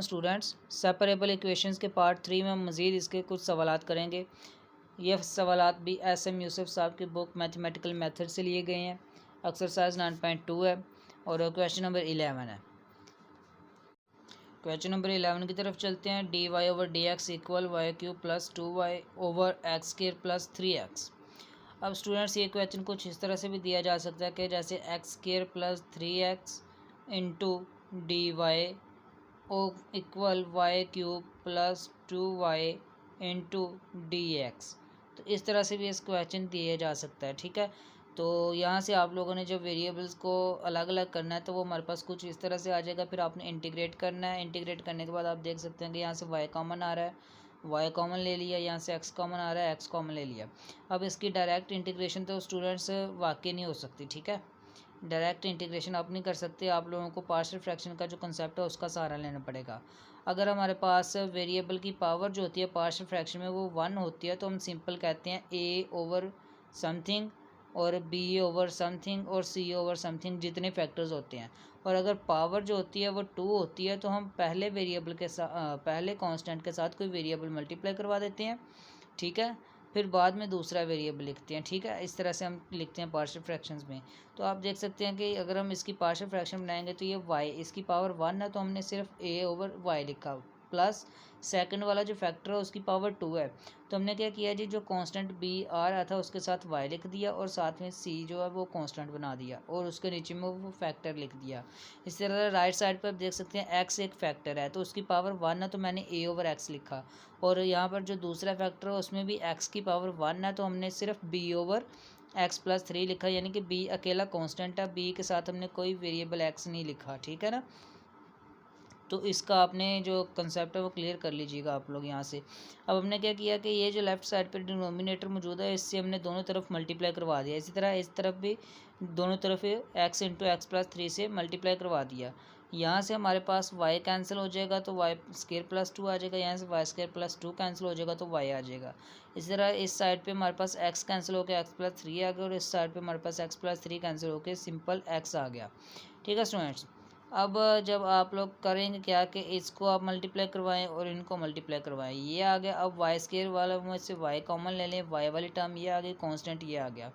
वालेकुम students. Separable equations के part 3 में हम मज़ीद इसके कुछ सवालात करेंगे। ये सवालात भी SM यूसुफ साहब की बुक मैथमेटिकल मेथड से लिए गए हैं। एक्सरसाइज 9.2 है और क्वेश्चन नंबर 11 है। क्वेश्चन नंबर 11 की तरफ चलते हैं। dy/dx equal y³ + 2y over x square plus 3x। अब स्टूडेंट्स ये क्वेश्चन कुछ इस तरह से भी दिया जा सकता है कि जैसे x square plus 3x into dy equal y³ + 2y into dx। तो इस तरह से भी इस क्वेश्चन दिया जा सकता है। ठीक है, तो यहाँ से आप लोगों ने जब वेरिएबल्स को अलग अलग करना है तो वो हमारे पास कुछ इस तरह से आ जाएगा। फिर आपने इंटीग्रेट करना है। इंटीग्रेट करने के बाद आप देख सकते हैं कि यहाँ से y कॉमन आ रहा है, y कॉमन ले लिया, यहाँ से x कॉमन आ रहा है, x कॉमन ले लिया। अब इसकी डायरेक्ट इंटीग्रेशन तो स्टूडेंट्स वाकई नहीं हो सकती। ठीक है, डायरेक्ट इंटीग्रेशन आप नहीं कर सकते। आप लोगों को पार्शियल फ्रैक्शन का जो कंसेप्ट है उसका सहारा लेना पड़ेगा। अगर हमारे पास वेरिएबल की पावर जो होती है पार्शियल फ्रैक्शन में वो 1 होती है तो हम सिंपल कहते हैं a ओवर समथिंग और b ओवर समथिंग और c ओवर समथिंग, जितने फैक्टर्स होते हैं। और अगर पावर जो होती है वो 2 होती है तो हम पहले वेरिएबल के साथ पहले कांस्टेंट के साथ कोई वेरिएबल मल्टीप्लाई करवा देते हैं। ठीक है, फिर बाद में दूसरा वेरिएबल लिखते हैं। ठीक है, इस तरह से हम लिखते हैं पार्शियल फ्रैक्शंस में। तो आप देख सकते हैं कि अगर हम इसकी पार्शियल फ्रैक्शन बनाएंगे तो ये y इसकी पावर 1 है तो हमने सिर्फ a ओवर y लिखा, प्लस सेकंड वाला जो फैक्टर है उसकी पावर 2 है तो हमने क्या किया जी, जो कांस्टेंट b आ रहा था उसके साथ y लिख दिया और साथ में c जो है वो कांस्टेंट बना दिया और उसके नीचे में वो फैक्टर लिख दिया। इस तरह राइट साइड पर आप देख सकते हैं x एक फैक्टर है तो उसकी पावर 1 है तो मैंने a ओवर x लिखा, और यहाँ पर जो दूसरा फैक्टर है उसमें भी x की पावर 1 है तो हमने सिर्फ b ओवर x प्लस 3 लिखा, यानी कि b अकेला कांस्टेंट है, b के साथ हमने कोई वेरिएबल x नहीं लिखा। ठीक है ना, तो इसका आपने जो कंसेप्ट है वो क्लियर कर लीजिएगा आप लोग यहाँ से। अब हमने क्या किया कि ये जो लेफ़्ट साइड पे डिनोमिनेटर मौजूद है इससे हमने दोनों तरफ मल्टीप्लाई करवा दिया। इसी तरह इस तरफ भी दोनों तरफ x इंटू एक्स प्लस 3 से मल्टीप्लाई करवा दिया। यहाँ से हमारे पास y कैंसिल हो जाएगा तो y स्क्वायर प्लस 2 आ जाएगा, यहाँ से y स्क्वायर प्लस 2 कैंसिल हो जाएगा तो y आ जाएगा। इसी तरह इस साइड पे हमारे पास x कैंसिल होकर x प्लस 3 आ गया और इस साइड पे हमारे पास x प्लस 3 कैंसिल होकर सिंपल x आ गया। ठीक है स्टूडेंट्स, अब जब आप लोग करेंगे क्या कि इसको आप मल्टीप्लाई करवाएं और इनको मल्टीप्लाई करवाएं, ये आ गया। अब वाई स्क्वायर वाला में से y कॉमन ले लें, y वाली टर्म ये आ गई, कांस्टेंट ये आ गया।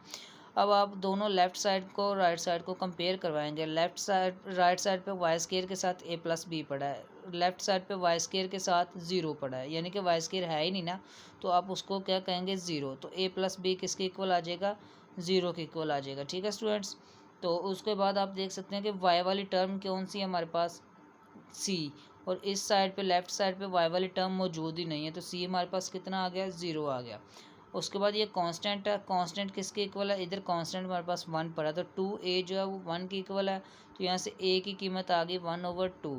अब आप दोनों लेफ़्ट साइड को राइट साइड को कंपेयर करवाएंगे। लेफ़्ट साइड राइट साइड पे वाई स्क्वायर के साथ a प्लस बी पड़ा है, लेफ़्ट साइड पे वाई स्क्वायर के साथ 0 पड़ा है, यानी कि वाई स्क्वायर है ही नहीं ना, तो आप उसको क्या कहेंगे 0। तो a प्लस बी किसके इक्वल आ जाएगा, 0 के इक्वल आ जाएगा। ठीक है स्टूडेंट्स, तो उसके बाद आप देख सकते हैं कि y वाली टर्म कौन सी है हमारे पास, c, और इस साइड पे लेफ़्ट साइड पे y वाली टर्म मौजूद ही नहीं है तो c हमारे पास कितना आ गया, 0 आ गया। उसके बाद ये कांस्टेंट है, कांस्टेंट किसके इक्वल है, इधर कांस्टेंट हमारे पास 1 पड़ा तो 2a जो है वो 1 की इक्वल है, तो यहाँ से a की कीमत आ गई 1 ओवर 2।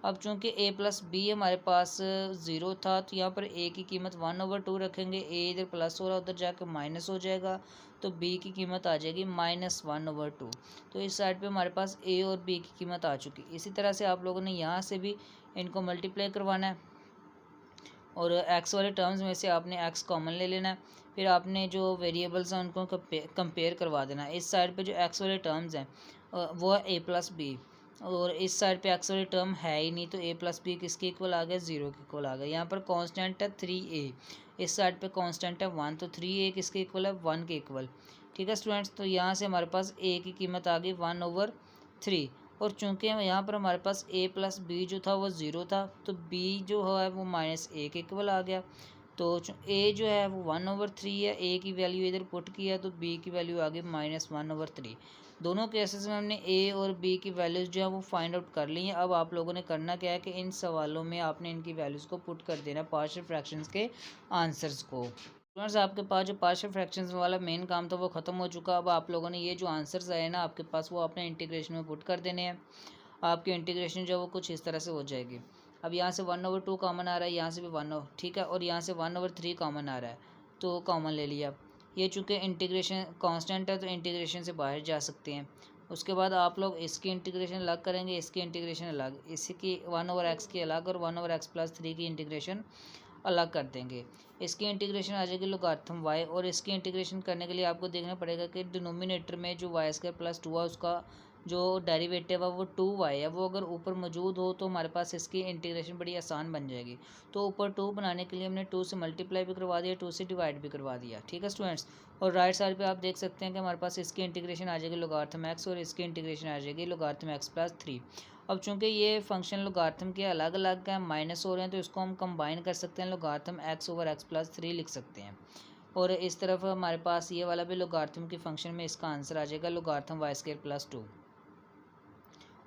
अब चूंकि a प्लस बी हमारे पास 0 था तो यहाँ पर a की कीमत 1 ओवर 2 रखेंगे, a इधर प्लस हो रहा है उधर जाकर माइनस हो जाएगा तो b की कीमत आ जाएगी -1 ओवर 2। तो इस साइड पे हमारे पास a और b की कीमत आ चुकी। इसी तरह से आप लोगों ने यहाँ से भी इनको मल्टीप्लाई करवाना है और x वाले टर्म्स में से आपने x कॉमन ले लेना है। फिर आपने जो वेरिएबल्स हैं उनको कंपेयर करवा देना है। इस साइड पे जो x वाले टर्म्स हैं वो है a प्लस बी, और इस साइड पे x वाली टर्म है ही नहीं तो a प्लस बी किसके इक्वल आ गया, 0 के इक्वल आ गया। यहाँ पर कांस्टेंट है 3a, इस साइड पे कांस्टेंट है 1 तो 3a किसके इक्वल है, 1 के इक्वल। ठीक है स्टूडेंट्स, तो यहाँ से हमारे पास a की कीमत आ गई 1 ओवर 3, और चूंकि यहाँ पर हमारे पास a प्लस बी जो था वो 0 था तो b जो है वो -a के इक्वल आ गया। तो a जो है वो 1 ओवर 3 है, a की वैल्यू इधर पुट किया तो b की वैल्यू आ गई -1 ओवर 3। दोनों केसेस में हमने a और b की वैल्यूज़ जो है वो फाइंड आउट कर ली हैं। अब आप लोगों ने करना क्या है कि इन सवालों में आपने इनकी वैल्यूज़ को पुट कर देना पार्शियल फ्रैक्शंस के आंसर्स को। स्टूडेंट्स, आपके पास जो पार्शियल फ्रैक्शंस वाला मेन काम था वो ख़त्म हो चुका। अब आप लोगों ने ये जो आंसर्स आए ना आपके पास वो अपने इंटीग्रेशन में पुट कर देने हैं। आपकी इंटीग्रेशन जो वो कुछ इस तरह से हो जाएगी। अब यहाँ से 1 ओवर 2 कॉमन आ रहा है, यहाँ से भी 1 ओवर, ठीक है, और यहाँ से 1 ओवर 3 कॉमन आ रहा है तो कॉमन ले लिया। ये चूँकि इंटीग्रेशन कांस्टेंट है तो इंटीग्रेशन से बाहर जा सकते हैं। उसके बाद आप लोग इसकी इंटीग्रेशन अलग करेंगे, इसकी इंटीग्रेशन अलग, इसकी 1 ओवर एक्स की अलग और 1 ओवर एक्स प्लस 3 की इंटीग्रेशन अलग कर देंगे। इसकी इंटीग्रेशन आ जाएगी लोगारिथम y, और इसकी इंटीग्रेशन करने के लिए आपको देखना पड़ेगा कि डिनोमिनेटर में जो y स्क्वायर प्लस 2 है उसका जो डेरिवेटिव है वो 2y है वो अगर ऊपर मौजूद हो तो हमारे पास इसकी इंटीग्रेशन बड़ी आसान बन जाएगी। तो ऊपर 2 बनाने के लिए हमने 2 से मल्टीप्लाई भी करवा दिया, 2 से डिवाइड भी करवा दिया, ठीक है स्टूडेंट्स। और राइट साइड पे आप देख सकते हैं कि हमारे पास इसकी इंटीग्रेशन आ जाएगी लोगार्थम x और इसकी इंटीग्रेशन आ जाएगी लोगार्थम x प्लस 3। अब चूंकि ये फंक्शन लोगार्थम के अलग अलग हैं, माइनस हो रहे हैं, तो इसको हम कंबाइन कर सकते हैं, लोगार्थम x ओवर x प्लस 3 लिख सकते हैं। और इस तरफ हमारे पास ये वाला भी लोगार्थम की फंक्शन में इसका आंसर आ जाएगा लोगार्थम वाई स्क्वायर प्लस 2।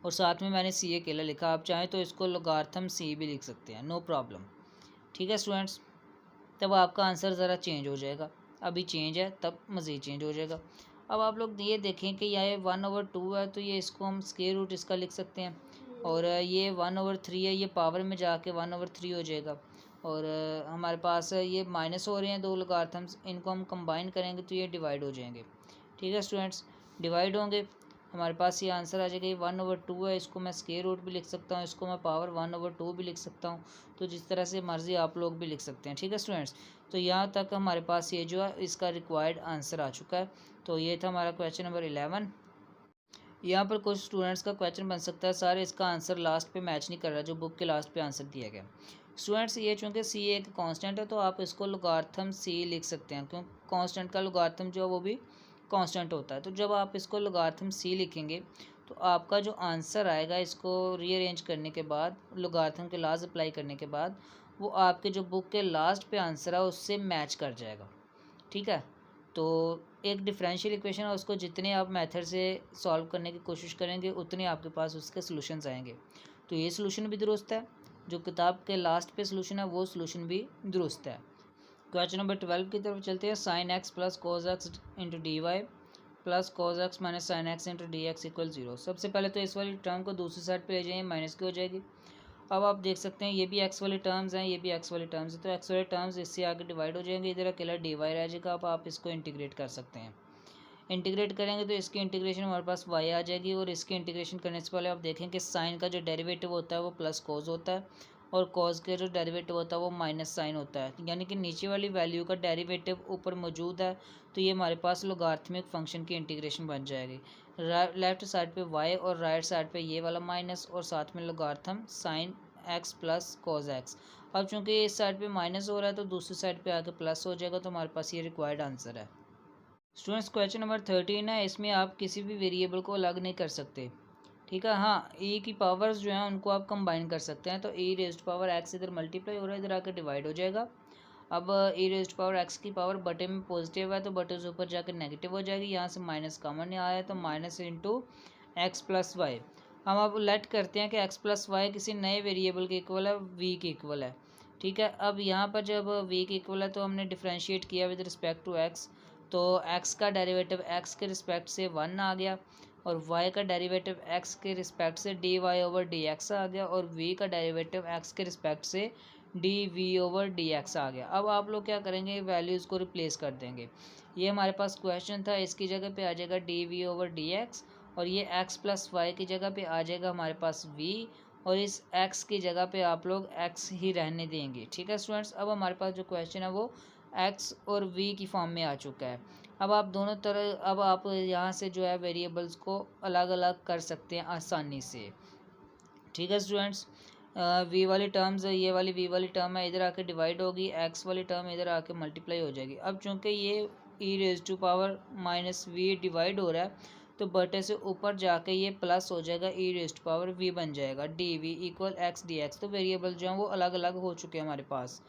और साथ में मैंने सी अकेला लिखा, आप चाहें तो इसको लोगार्थम सी भी लिख सकते हैं, नो प्रॉब्लम, ठीक है स्टूडेंट्स। तब आपका आंसर ज़रा चेंज हो जाएगा, अभी चेंज है तब मज़ीद चेंज हो जाएगा। अब आप लोग ये देखें कि यह 1/2 है, तो ये इसको हम स्क्वायर रूट इसका लिख सकते हैं। और ये 1/3 है, ये पावर में जाके 1/3 हो जाएगा। और हमारे पास ये माइनस हो रहे हैं दो लोगार्थम्स, इनको हम कंबाइन करेंगे तो ये डिवाइड हो जाएंगे, ठीक है स्टूडेंट्स। डिवाइड होंगे, हमारे पास ये आंसर आ जाएगा, ये 1/2 है, इसको मैं स्क्वायर रूट भी लिख सकता हूँ, इसको मैं पावर 1/2 भी लिख सकता हूँ। तो जिस तरह से मर्ज़ी आप लोग भी लिख सकते हैं, ठीक है स्टूडेंट्स। तो यहाँ तक हमारे पास ये जो है इसका रिक्वायर्ड आंसर आ चुका है। तो ये था हमारा क्वेश्चन नंबर 11। यहाँ पर कुछ स्टूडेंट्स का क्वेश्चन बन सकता है सर इसका आंसर लास्ट पे मैच नहीं कर रहा, जो बुक के लास्ट पे आंसर दिया गया। स्टूडेंट्स ये चूँकि सी एक कांस्टेंट है तो आप इसको लोगार्थम सी लिख सकते हैं, क्यों कांस्टेंट का लोगार्थम जो है वो भी कांस्टेंट होता है। तो जब आप इसको लोगार्थम सी लिखेंगे तो आपका जो आंसर आएगा इसको रीअरेंज करने के बाद, लोगार्थम के लॉज अप्लाई करने के बाद, वो आपके जो बुक के लास्ट पे आंसर है उससे मैच कर जाएगा, ठीक है। तो एक डिफरेंशियल इक्वेशन है, उसको जितने आप मेथड से सॉल्व करने की कोशिश करेंगे उतने आपके पास उसके सॉल्यूशंस आएंगे। तो ये सॉल्यूशन भी दुरुस्त है, जो किताब के लास्ट पे सॉल्यूशन है वो सॉल्यूशन भी दुरुस्त है। क्वेश्चन नंबर 12 की तरफ चलते हैं। Sine x plus cos x into d y plus cos x minus sine x into d x equal 0। सबसे पहले तो इस वाली टर्म को दूसरी साइड पे ले जाइए, माइनस की हो जाएगी। अब आप देख सकते हैं ये भी एक्स वाली टर्म्स हैं, ये भी एक्स वाली टर्म्स है, तो एक्स वाली टर्म्स इससे आगे डिवाइड हो जाएंगे, इधर अकेला डी वाई रह जाएगा। अब आप इसको इंटीग्रेट कर सकते हैं, इंटीग्रेट करेंगे तो इसकी इंटीग्रेशन हमारे पास वाई आ जाएगी। और इसकी इंटीग्रेशन करने से पहले आप देखें कि साइन का जो डेरिवेटिव होता है वो प्लस कोज होता है, और कॉज का जो डेरिवेटिव होता है वो माइनस साइन होता है, यानी कि नीचे वाली वैल्यू का डेरिवेटिव ऊपर मौजूद है, तो ये हमारे पास लोगार्थमिक फंक्शन की इंटीग्रेशन बन जाएगी। लेफ्ट साइड पे y और राइट साइड पे ये वाला माइनस, और साथ में logarithm sine x plus cos x. अब चूंकि इस साइड पे माइनस हो रहा है तो दूसरी साइड पे आके प्लस हो जाएगा, तो हमारे पास ये रिक्वायर्ड आंसर है। स्टूडेंट्स क्वेश्चन नंबर 13 है, इसमें आप किसी भी वेरिएबल को अलग नहीं कर सकते, ठीक है। हाँ, e की पावर्स जो हैं उनको आप कंबाइन कर सकते हैं, तो e रेज़्ड पावर x इधर मल्टीप्लाई हो रहा है, इधर आकर डिवाइड हो जाएगा। अब e रेज़्ड पावर x की पावर बटे में पॉजिटिव है तो बटे से ऊपर जाकर नेगेटिव हो जाएगी, यहाँ से माइनस कॉमन नहीं आया तो minus into x plus y. हम अब लेट करते हैं कि x प्लस वाई किसी नए वेरिएबल के इक्वल है, v के इक्वल है, ठीक है। अब यहाँ पर जब v के इक्वल है तो हमने डिफ्रेंशिएट किया विद रिस्पेक्ट टू x, तो x का डेरिवेटिव x के रिस्पेक्ट से 1 आ गया, और y का डेरिवेटिव x के रिस्पेक्ट से d y over d x आ गया, और v का डेरिवेटिव x के रिस्पेक्ट से d v over d x आ गया। अब आप लोग क्या करेंगे, वैल्यूज़ को रिप्लेस कर देंगे। ये हमारे पास क्वेश्चन था, इसकी जगह पे आ जाएगा d v over d x, और ये x प्लस वाई की जगह पे आ जाएगा हमारे पास v, और इस x की जगह पे आप लोग x ही रहने देंगे, ठीक है स्टूडेंट्स। अब हमारे पास जो क्वेश्चन है वो x और v की फॉर्म में आ चुका है। अब आप दोनों तरह, अब आप यहाँ से जो है वेरिएबल्स को अलग अलग कर सकते हैं आसानी से, ठीक है स्टूडेंट्स। v वाली टर्म्स, ये वाली v वाली टर्म है, इधर आके डिवाइड होगी, x वाली टर्म इधर आके मल्टीप्लाई हो जाएगी। अब चूंकि ये e raise to power minus v divide हो रहा है तो बटे से ऊपर जाके ये प्लस हो जाएगा, e raise to power v बन जाएगा, d v equal x d x. तो वेरिएबल जो हैं वो अलग अलग हो चुके हैं हमारे पास।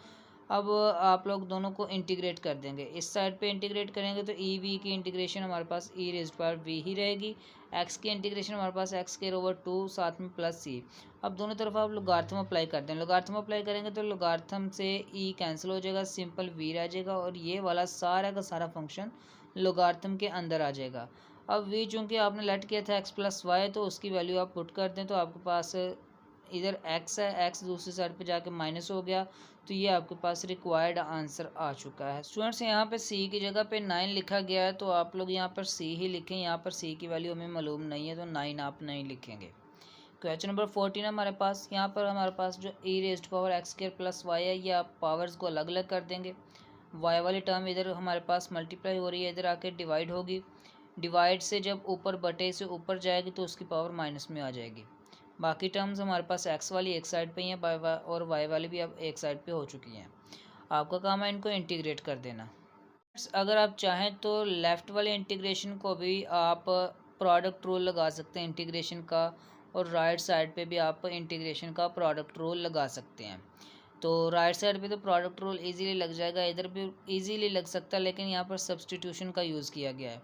अब आप लोग दोनों को इंटीग्रेट कर देंगे, इस साइड पे इंटीग्रेट करेंगे तो ई वी की इंटीग्रेशन हमारे पास ई रेज़्ड पावर वी ही रहेगी, एक्स की इंटीग्रेशन हमारे पास एक्स स्क्वायर ओवर 2 साथ में प्लस सी। अब दोनों तरफ आप लोगार्थम अप्लाई कर दें, लोगार्थम अप्लाई करेंगे तो लोगार्थम से ई कैंसिल हो जाएगा, सिंपल वी रह जाएगा, और ये वाला सारा का सारा फंक्शन लोगार्थम के अंदर आ जाएगा। अब वी चूँकि आपने लेट किया था एक्स प्लस वाई, तो उसकी वैल्यू आप पुट कर दें तो आपके पास इधर x है, x दूसरी साइड पे जाके माइनस हो गया, तो ये आपके पास रिक्वायर्ड आंसर आ चुका है। स्टूडेंट्स यहाँ पे c की जगह पे 9 लिखा गया है, तो आप लोग यहाँ पर c ही लिखें, यहाँ पर c की वैल्यू हमें मालूम नहीं है तो 9 आप नहीं लिखेंगे। क्वेश्चन नंबर 14 हमारे पास, यहाँ पर हमारे पास जो e raised power x square plus y है, ये आप पावर्स को अलग अलग कर देंगे। y वाली टर्म इधर हमारे पास मल्टीप्लाई हो रही है, इधर आके डिवाइड होगी, डिवाइड से जब ऊपर बटे से ऊपर जाएगी तो उसकी पावर माइनस में आ जाएगी। बाकी टर्म्स हमारे पास एक्स वाली एक साइड पे ही हैं और वाई वाली भी अब एक साइड पे हो चुकी हैं। आपका काम है इनको इंटीग्रेट कर देना। अगर आप चाहें तो लेफ़्ट वाले इंटीग्रेशन को भी आप प्रोडक्ट रूल लगा सकते हैं इंटीग्रेशन का, और राइट साइड पे भी आप इंटीग्रेशन का प्रोडक्ट रूल लगा सकते हैं। तो राइट साइड पे तो प्रोडक्ट रूल इजीली लग जाएगा, इधर भी इजीली लग सकता है, लेकिन यहाँ पर सब्सटीट्यूशन का यूज़ किया गया है।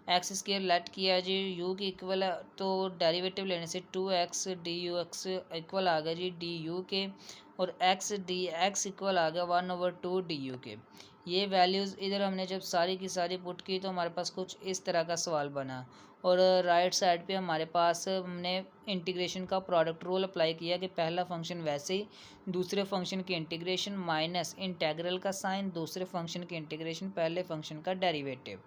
एक्स स्क्वायर लेट किया है जी यू की इक्वल है, तो डेरिवेटिव लेने से 2x du(x) इक्वल आ गया जी du के, और x dx इक्वल आ गया 1/2 du के। ये वैल्यूज़ इधर हमने जब सारी की सारी पुट की तो हमारे पास कुछ इस तरह का सवाल बना, और राइट साइड पे हमारे पास हमने इंटीग्रेशन का प्रोडक्ट रूल अप्लाई किया कि पहला फंक्शन वैसे ही, दूसरे फंक्शन की इंटीग्रेशन माइनस इंटेग्रल का साइन, दूसरे फंक्शन की इंटीग्रेशन पहले फंक्शन का डेरिवेटिव।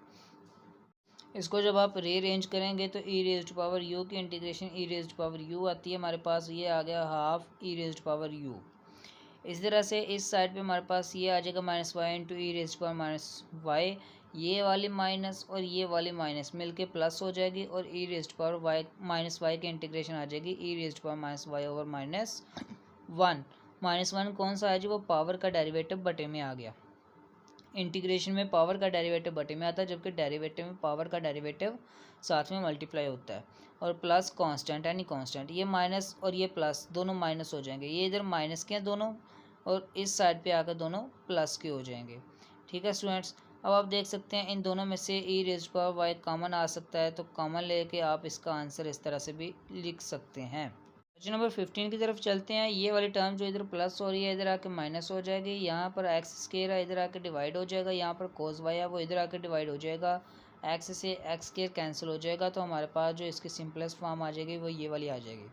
इसको जब आप रीअरेंज करेंगे तो e raised to power u की integration e raised to power u आती है हमारे पास, ये आ गया half e raised to power u. इस तरह से इस साइड पे हमारे पास ये आ जाएगा minus y into e raised to power minus y, ये वाली माइनस और ये वाली माइनस मिलके प्लस हो जाएगी, और e raised to power y minus y की इंटीग्रेशन आ जाएगी e raised to power minus y over minus one. Minus one कौन सा है जी, वो पावर का डेरिवेटिव बटे में आ गया। इंटीग्रेशन में पावर का डेरिवेटिव बटे में आता है, जबकि डेरिवेटिव में पावर का डेरिवेटिव साथ में मल्टीप्लाई होता है, और प्लस कांस्टेंट एनी कांस्टेंट, ये माइनस और ये प्लस दोनों माइनस हो जाएंगे, ये इधर माइनस के हैं दोनों, और इस साइड पे आकर दोनों प्लस के हो जाएंगे। ठीक है स्टूडेंट्स, अब आप देख सकते हैं इन दोनों में से e raised to power y common आ सकता है, तो कॉमन लेके आप इसका आंसर इस तरह से भी लिख सकते हैं। क्वेश्चन नंबर 15 की तरफ चलते हैं। ये वाली टर्म जो इधर प्लस हो रही है इधर आके माइनस हो जाएगी, यहाँ पर एक्स स्क्वायर है इधर आके डिवाइड हो जाएगा, यहाँ पर कोस वाई है वो इधर आके डिवाइड हो जाएगा, एक्स से एक्स स्क्वायर कैंसिल हो जाएगा, तो हमारे पास जो इसकी सिंपलेस्ट फॉर्म आ जाएगी वो ये वाली आ जाएगी।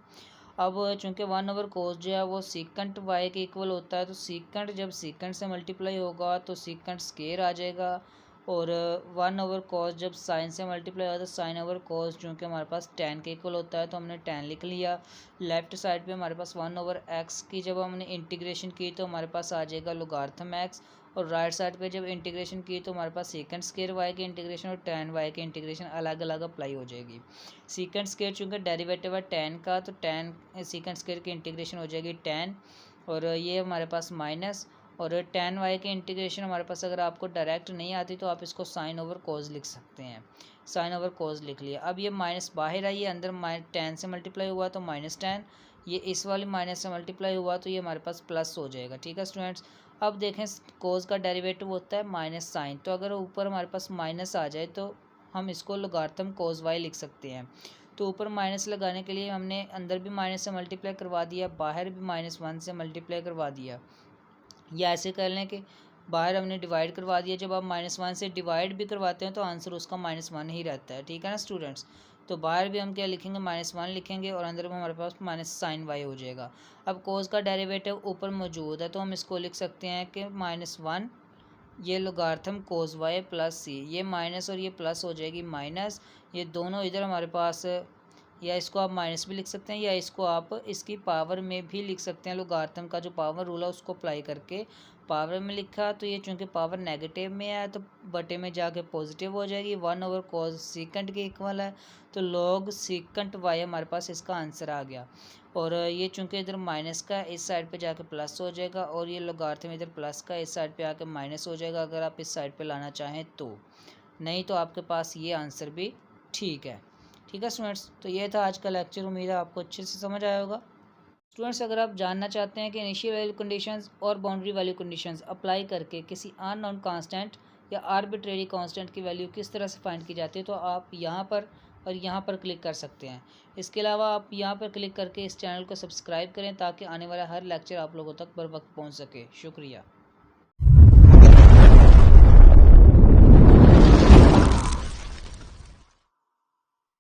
अब चूंकि 1/cos जो है वो सीकेंट वाई के इक्वल होता है, तो सीकेंट जब सीकेंट से मल्टीप्लाई होगा तो सीकेंट स्क्वायर आ जाएगा, और 1/cos जब साइन से मल्टीप्लाई होगा तो sin/cos चूँकि हमारे पास tan के इक्वल होता है तो हमने tan लिख लिया। लेफ्ट साइड पे हमारे पास 1/x की जब हमने इंटीग्रेशन की तो हमारे पास आ जाएगा लोगार्थम x, और राइट साइड पे जब इंटीग्रेशन की तो हमारे पास सेकंड स्क्वायर वाई की इंटीग्रेशन और tan वाई की इंटीग्रेशन अलग अलग अप्लाई हो जाएगी। सेकंड स्क्वायर चूँकि डेरिवेटिव है tan का, तो tan सेकंड स्क्वायर की इंटीग्रेशन हो जाएगी tan, और ये हमारे पास माइनस, और tan वाई की इंटीग्रेशन हमारे पास अगर आपको डायरेक्ट नहीं आती तो आप इसको sin/cos लिख सकते हैं, sin/cos लिख लिया। अब ये माइनस बाहर आई है, अंदर tan से मल्टीप्लाई हुआ तो माइनस tan, ये इस वाली माइनस से मल्टीप्लाई हुआ तो ये हमारे पास प्लस हो जाएगा। ठीक है स्टूडेंट्स, अब देखें कोस का डेरिवेटिव होता है माइनस साइन, तो अगर ऊपर हमारे पास माइनस आ जाए तो हम इसको लोगार्थम cos वाई लिख सकते हैं। तो ऊपर माइनस लगाने के लिए हमने अंदर भी माइनस से मल्टीप्लाई करवा दिया, बाहर भी -1 से मल्टीप्लाई करवा दिया, या ऐसे कर लें कि बाहर हमने डिवाइड करवा दिया, जब आप -1 से डिवाइड भी करवाते हैं तो आंसर उसका -1 ही रहता है। ठीक है ना स्टूडेंट्स, तो बाहर भी हम क्या लिखेंगे -1 लिखेंगे, और अंदर में हमारे पास माइनस साइन वाई हो जाएगा। अब कोस का डेरिवेटिव ऊपर मौजूद है तो हम इसको लिख सकते हैं कि -1 ये लोगार्थम कोस वाई प्लस सी, ये माइनस और ये प्लस हो जाएगी माइनस, ये दोनों इधर हमारे पास, या इसको आप माइनस भी लिख सकते हैं या इसको आप इसकी पावर में भी लिख सकते हैं। लोगार्थम का जो पावर रूल है उसको अप्लाई करके पावर में लिखा, तो ये चूँकि पावर नेगेटिव में है तो बटे में जाके पॉजिटिव हो जाएगी। 1/cos सीकेंट के इक्वल है, तो log सीकेंट वाई हमारे पास इसका आंसर आ गया। और ये चूँकि इधर माइनस का इस साइड पे जाके प्लस हो जाएगा, और ये लोगार्थम इधर प्लस का इस साइड पे आके माइनस हो जाएगा अगर आप इस साइड पे लाना चाहें तो, नहीं तो आपके पास ये आंसर भी ठीक है। ठीक है स्टूडेंट्स, तो ये था आज का लेक्चर, उम्मीद है आपको अच्छे से समझ आया होगा। स्टूडेंट्स, अगर आप जानना चाहते हैं कि इनिशियल वैल्यू कंडीशंस और बाउंड्री वैल्यू कंडीशंस अप्लाई करके किसी अननोन कांस्टेंट या आर्बिट्रेरी कांस्टेंट की वैल्यू किस तरह से फाइंड की जाती है, तो आप यहाँ पर और यहाँ पर क्लिक कर सकते हैं। इसके अलावा आप यहाँ पर क्लिक करके इस चैनल को सब्सक्राइब करें ताकि आने वाला हर लेक्चर आप लोगों तक बर वक्त पहुँच सके। शुक्रिया।